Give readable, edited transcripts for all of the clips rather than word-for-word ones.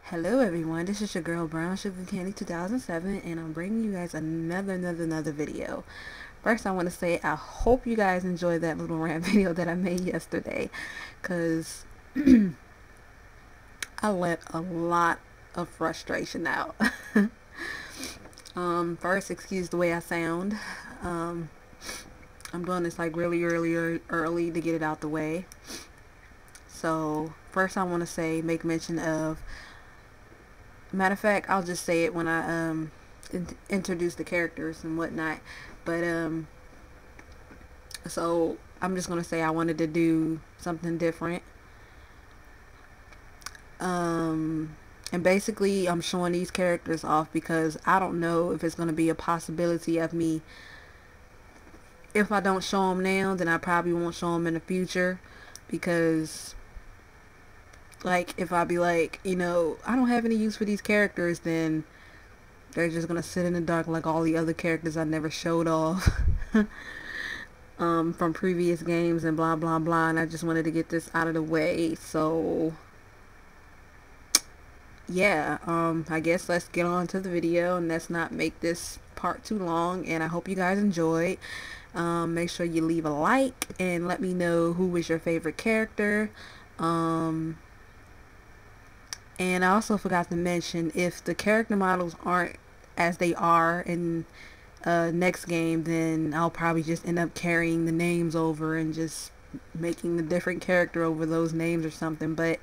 Hello everyone, this is your girl Brown Sugar Candy 2007 and I'm bringing you guys another video. First I want to say I hope you guys enjoyed that little rant video that I made yesterday, because I let a lot of frustration out. First, excuse the way I sound. I'm doing this like really early to get it out the way. So first I want to say, make mention of, matter of fact, I'll just say it when I introduce the characters and whatnot. But so I'm just gonna say I wanted to do something different. And basically I'm showing these characters off because I don't know if it's gonna be a possibility of me. If I don't show them now, then I probably won't show them in the future, because like if I be like, I don't have any use for these characters, then they're just gonna sit in the dark like all the other characters I never showed off from previous games and blah blah blah. And I just wanted to get this out of the way. So yeah, I guess let's get on to the video and let's not make this part too long. And I hope you guys enjoyed. Make sure you leave a like and let me know who was your favorite character. And I also forgot to mention, if the character models aren't as they are in next game, then I'll probably just end up carrying the names over and just making the different character over those names or something. But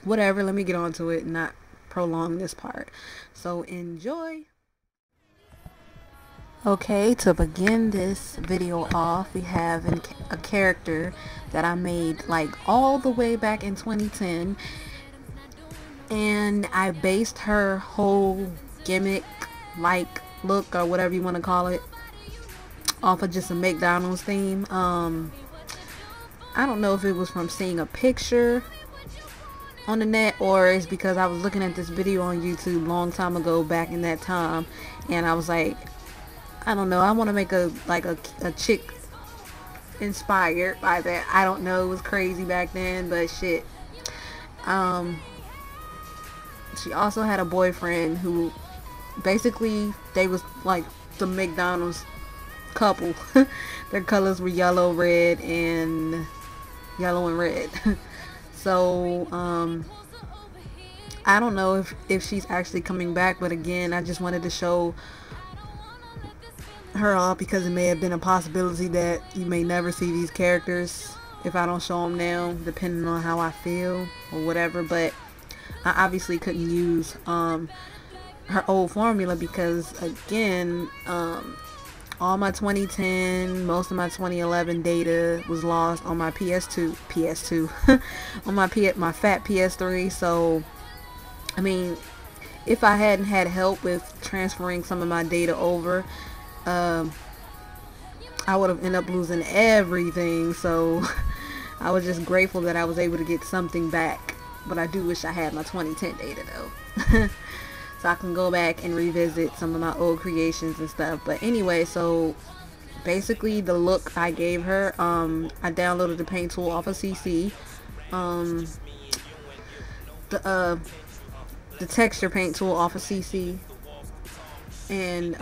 whatever, let me get on to it and not prolong this part. So enjoy. Okay, to begin this video off, we have a character that I made like all the way back in 2010. And I based her whole gimmick, like look or whatever you want to call it, off of just a McDonald's theme. I don't know if it was from seeing a picture on the net, or it's because I was looking at this video on YouTube long time ago back in that time, and I was like, I don't know, I want to make a chick inspired by that. I don't know, it was crazy back then, but shit. She also had a boyfriend who basically, they was like the McDonald's couple. Their colors were yellow, red, and red. So I don't know if she's actually coming back, but again, I just wanted to show her off because it may have been a possibility that you may never see these characters if I don't show them now, depending on how I feel or whatever. But I obviously couldn't use her old formula because, again, all my 2010, most of my 2011 data was lost on my PS2 on my fat PS3. So I mean, if I hadn't had help with transferring some of my data over, I would have ended up losing everything. So I was just grateful that I was able to get something back. But I do wish I had my 2010 data though. So I can go back and revisit some of my old creations and stuff. But anyway, so basically the look I gave her, I downloaded the paint tool off of CC. The texture paint tool off of CC. And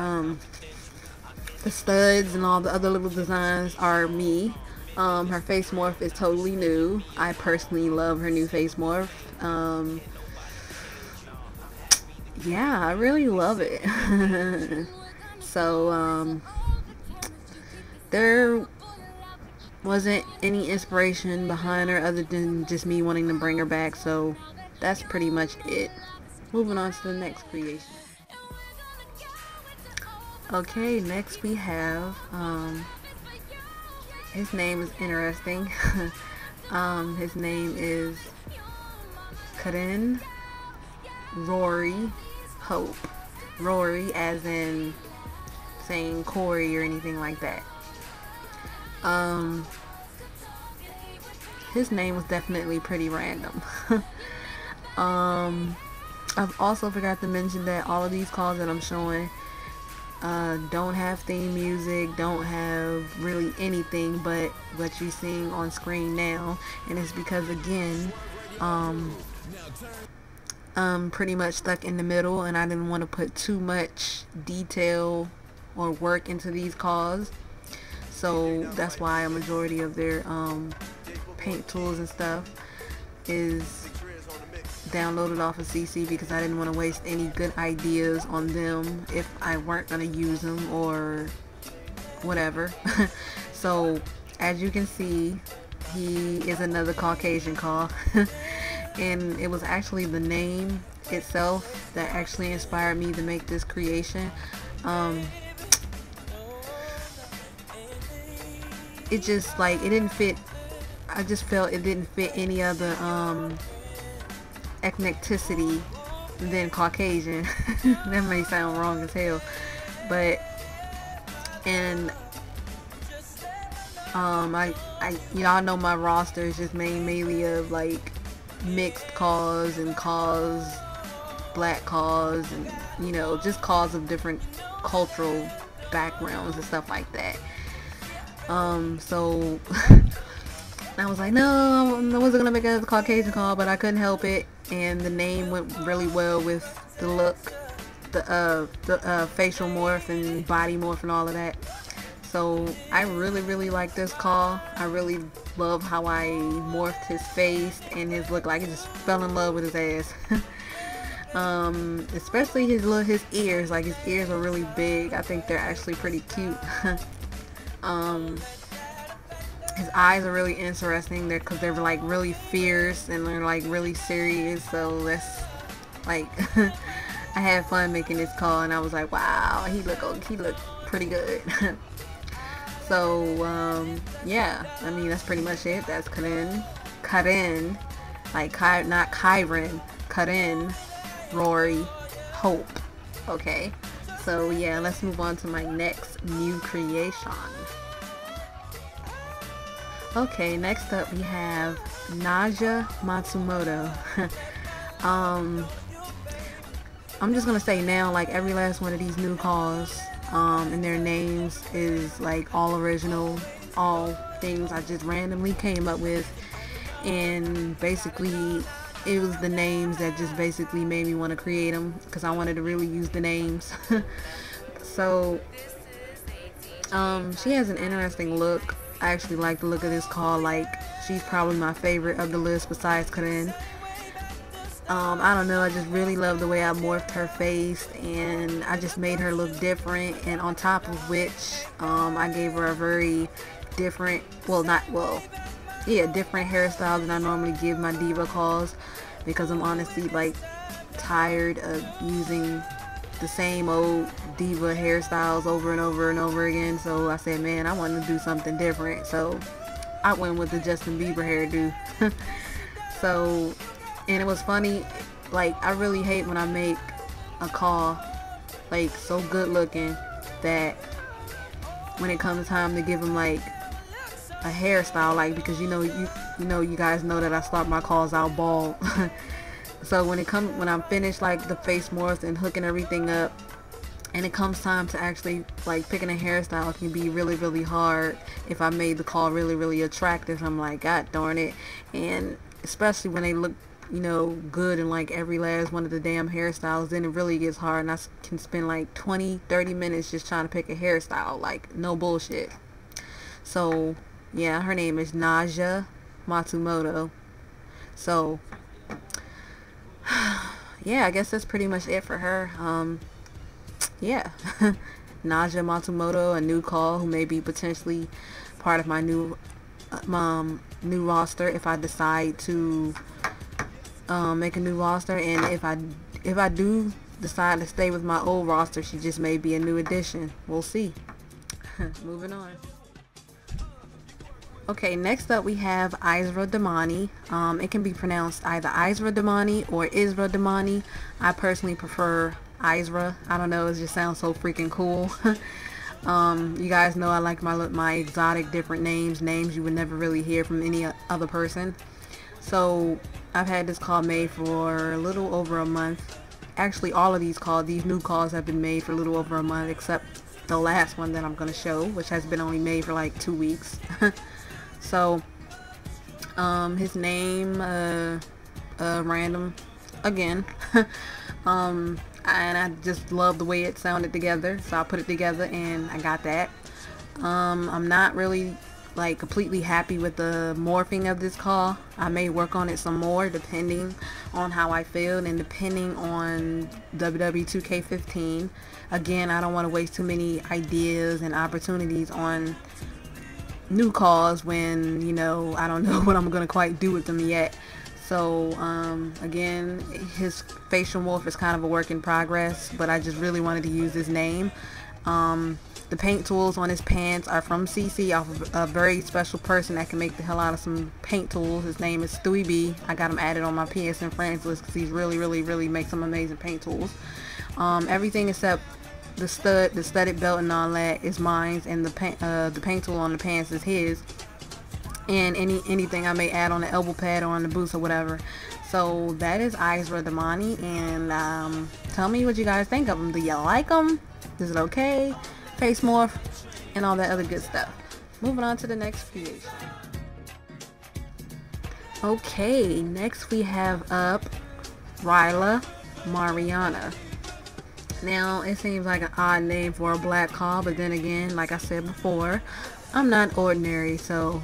the studs and all the other little designs are me. Her face morph is totally new. I personally love her new face morph. Yeah, I really love it. So there wasn't any inspiration behind her other than just me wanting to bring her back. So that's pretty much it. Moving on to the next creation. Okay, next we have his name is interesting. His name is Karen Rory Hope. Rory as in saying Corey or anything like that. His name was definitely pretty random. I've also forgot to mention that all of these calls that I'm showing don't have theme music, don't have really anything but what you're seeing on screen now. And it's because, again, pretty much stuck in the middle, and I didn't want to put too much detail or work into these CAWS. So that's why a majority of their paint tools and stuff is downloaded off of CC, because I didn't want to waste any good ideas on them if I weren't going to use them or whatever. So as you can see, he is another Caucasian CAW. And it was actually the name itself that actually inspired me to make this creation. It just, like, it didn't fit. I just felt it didn't fit any other ethnicity than Caucasian. That may sound wrong as hell, but and y'all know my roster is just mainly of like mixed CAWS and CAWS, black CAWS, and you know, just CAWS of different cultural backgrounds and stuff like that. So I was like, no, I wasn't gonna make it as a Caucasian CAW, but I couldn't help it, and the name went really well with the look, the facial morph and body morph and all of that. So I really like this CAW. I really love how I morphed his face and his look. Like, I just fell in love with his ass. Especially his ears. Like, his ears are really big. I think they're actually pretty cute. His eyes are really interesting there, because they're like really fierce and they're like really serious. So that's like I had fun making this CAW, and I was like, wow, he looked pretty good. So yeah, I mean, that's pretty much it. That's Karen, like not Kyron, Karen, Rory, Hope. Okay, so yeah, let's move on to my next new creation. Okay, next up we have Naja Matsumoto. I'm just gonna say now, like, every last one of these new CAWS, and their names is like all original, all things I just randomly came up with, and basically it was the names that just basically made me want to create them, because I wanted to really use the names. So she has an interesting look. I actually like the look of this CAW. Like, she's probably my favorite of the list besides Karen. I don't know, I just really love the way I morphed her face, and I just made her look different, and on top of which I gave her a very different, different hairstyle than I normally give my diva CAWs, because I'm honestly like tired of using the same old diva hairstyles over and over and over again. So I said, man, I want to do something different. So I went with the Justin Bieber hairdo. So, and it was funny, like, I really hate when I make a CAW like so good looking that when it comes time to give him like a hairstyle, like, because you guys know that I start my CAWs out bald. So when I'm finished like the face morph and hooking everything up, and it comes time to actually like picking a hairstyle, can be really hard if I made the CAW really attractive. I'm like, god darn it. And especially when they look, you know, good in like every last one of the damn hairstyles, then it really gets hard, and I can spend like 20-30 minutes just trying to pick a hairstyle, like, no bullshit. So yeah, her name is Naja Matsumoto. So yeah, I guess that's pretty much it for her. Yeah. Naja Matsumoto, a new CAW who may be potentially part of my new roster if I decide to make a new roster, and if I do decide to stay with my old roster, she just may be a new addition. We'll see. Moving on. Okay, next up we have Isra Damani. It can be pronounced either Isra Damani or Isra Damani. I personally prefer Isra. I don't know, it just sounds so freaking cool. You guys know I like my exotic different names you would never really hear from any other person. So I've had this CAW made for a little over a month. Actually, all of these new CAWs have been made for a little over a month, except the last one that I'm going to show, which has been only made for like 2 weeks. So his name, random, again. And I just love the way it sounded together, so I put it together and I got that. I'm not really like completely happy with the morphing of this call. I may work on it some more depending on how I feel and depending on WWE 2K14. Again, I don't want to waste too many ideas and opportunities on new calls when, you know, I don't know what I'm gonna quite do with them yet. So again, his facial morph is kind of a work in progress, but I just really wanted to use his name. The paint tools on his pants are from CC, off of a very special person that can make the hell out of some paint tools. His name is Stewie B. I got him added on my PSN friends list because he's really makes some amazing paint tools. Everything except the studded belt and all that is mine, and the paint tool on the pants is his. And anything I may add on the elbow pad or on the boots or whatever. So that is Isra Damani, and tell me what you guys think of him. Do you like him? Is it okay? Face morph and all that other good stuff. Moving on to the next creation. Okay, next we have up Ryla Mariana. Now it seems like an odd name for a black call, but then again, like I said before, I'm not ordinary, so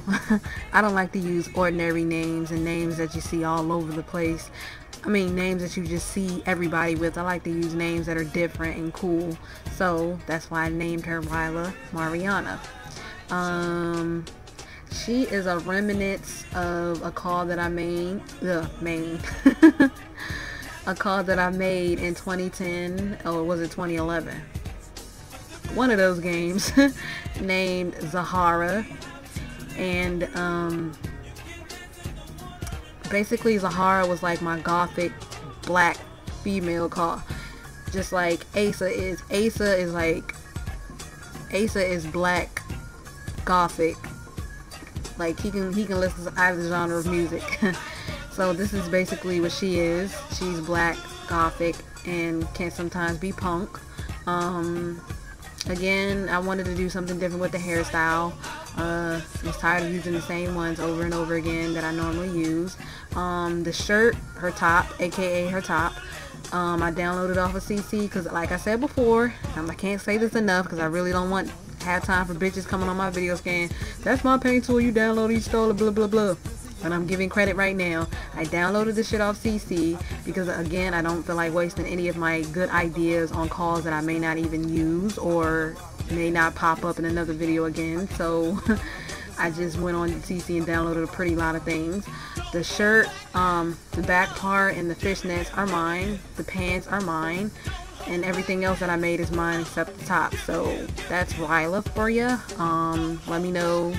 I don't like to use ordinary names and names that you see all over the place. I mean, names that you just see everybody with. I like to use names that are different and cool, so that's why I named her Ryla Mariana. She is a remnant of a call that I made, a call that I made in 2010, or was it 2011? One of those games, named Zahara. And basically Zahara was like my gothic black female call, just like Asa is. Asa is black gothic. Like he can listen to either genre of music. So this is basically what she is. She's black gothic and can sometimes be punk. Again, I wanted to do something different with the hairstyle. I was tired of using the same ones over and over again that I normally use. The shirt, her top, aka her top, I downloaded off of CC because, like I said before, I can't say this enough because I really don't want have time for bitches coming on my video scan. That's my paint tool you downloaded, you stole it, blah blah blah. But I'm giving credit right now. I downloaded this shit off CC because, again, I don't feel like wasting any of my good ideas on calls that I may not even use or may not pop up in another video again. So I just went on CC and downloaded a pretty lot of things. The shirt, the back part, and the fishnets are mine. The pants are mine. And everything else that I made is mine except the top. So that's Ryla for you. Let me know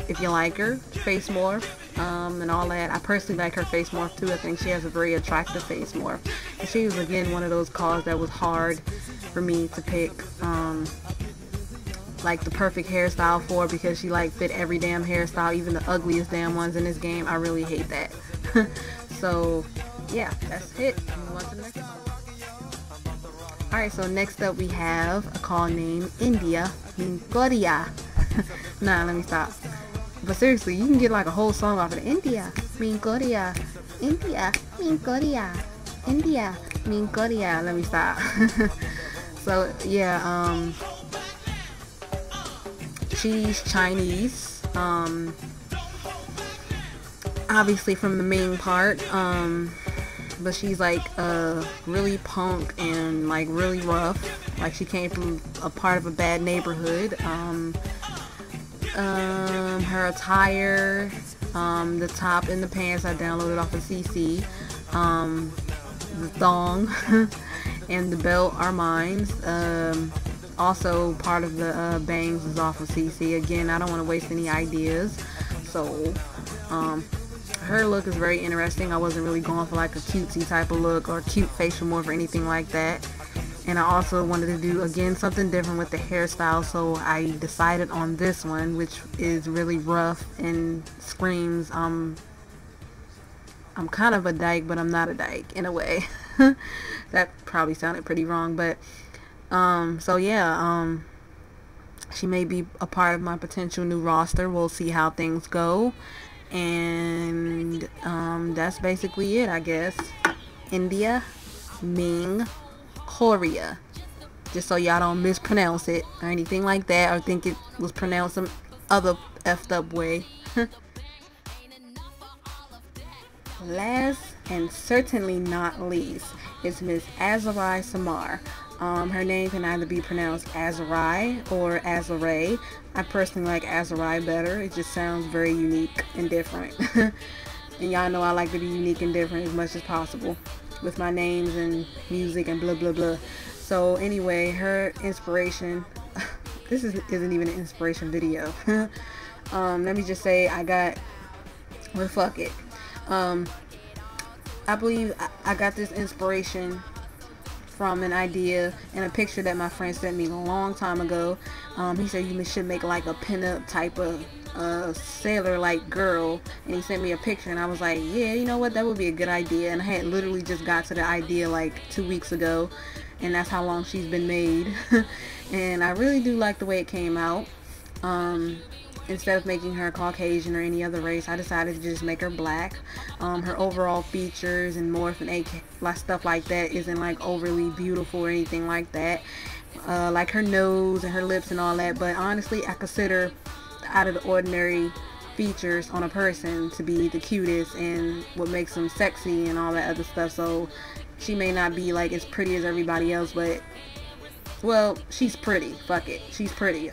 if you like her face morph and all that. I personally like her face morph too. I think she has a very attractive face morph, and she was again one of those calls that was hard for me to pick like the perfect hairstyle for, because she like fit every damn hairstyle, even the ugliest damn ones in this game. I really hate that. So yeah, that's it. Move on to the next one. Alright, so next up we have a call named India Mingoria. Nah, let me stop. But seriously, you can get like a whole song off of India Mingoria, India Mingoria, India Mingoria. Let me stop. So yeah, she's Chinese, obviously from the main part, but she's like really punk and like really rough. Like she came from a part of a bad neighborhood. Her attire, the top and the pants I downloaded off of CC. The thong and the belt are mine. Also part of the bangs is off of CC. Again, I don't want to waste any ideas. So her look is very interesting. I wasn't really going for like a cutesy type of look or cute facial morph or anything like that. And I also wanted to do, again, something different with the hairstyle, so I decided on this one, which is really rough and screams, I'm kind of a dyke, but I'm not a dyke, in a way. That probably sounded pretty wrong, but, so yeah, she may be a part of my potential new roster. We'll see how things go, and, that's basically it, I guess. India, Ming, Korea. Just so y'all don't mispronounce it or anything like that, or think it was pronounced some other effed up way. Last and certainly not least is Miss Azari Samar. Her name can either be pronounced Azari or Azare. I personally like Azari better. It just sounds very unique and different. And y'all know I like to be unique and different as much as possible with my names and music and blah blah blah. So anyway, her inspiration, this isn't even an inspiration video. Let me just say well, fuck it. I believe I got this inspiration from an idea and a picture that my friend sent me a long time ago. He said you should make like a pinup type of sailor-like girl, and he sent me a picture, and I was like, yeah, you know what, that would be a good idea. And I had literally just got to the idea like 2 weeks ago, and that's how long she's been made. And I really do like the way it came out. Instead of making her Caucasian or any other race, I decided to just make her black. Her overall features and morph and stuff like that isn't like overly beautiful or anything like that. Like her nose and her lips and all that, but honestly I consider out of the ordinary features on a person to be the cutest and what makes them sexy and all that other stuff. So she may not be like as pretty as everybody else, but well, she's pretty. Fuck it, she's pretty.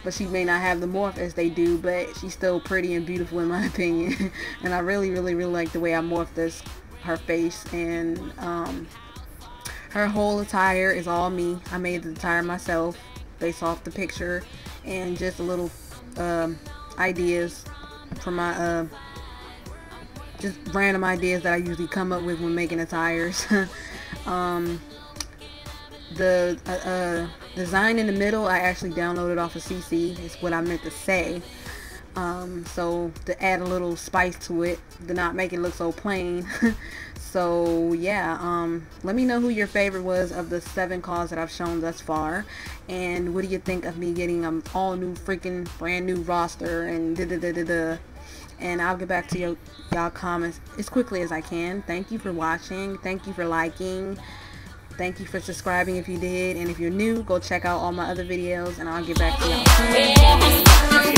But she may not have the morph as they do, but she's still pretty and beautiful in my opinion. And I really like the way I morphed her face, and her whole attire is all me. I made the attire myself based off the picture and just a little ideas from my just random ideas that I usually come up with when making attires. The design in the middle I actually downloaded off of CC, is what I meant to say. So to add a little spice to it, to not make it look so plain. So yeah, let me know who your favorite was of the 7 CAWS that I've shown thus far, and what do you think of me getting an all new freaking brand new roster and and I'll get back to y'all comments as quickly as I can. Thank you for watching, thank you for liking, thank you for subscribing if you did, and if you're new, go check out all my other videos, and I'll get back to y'all soon.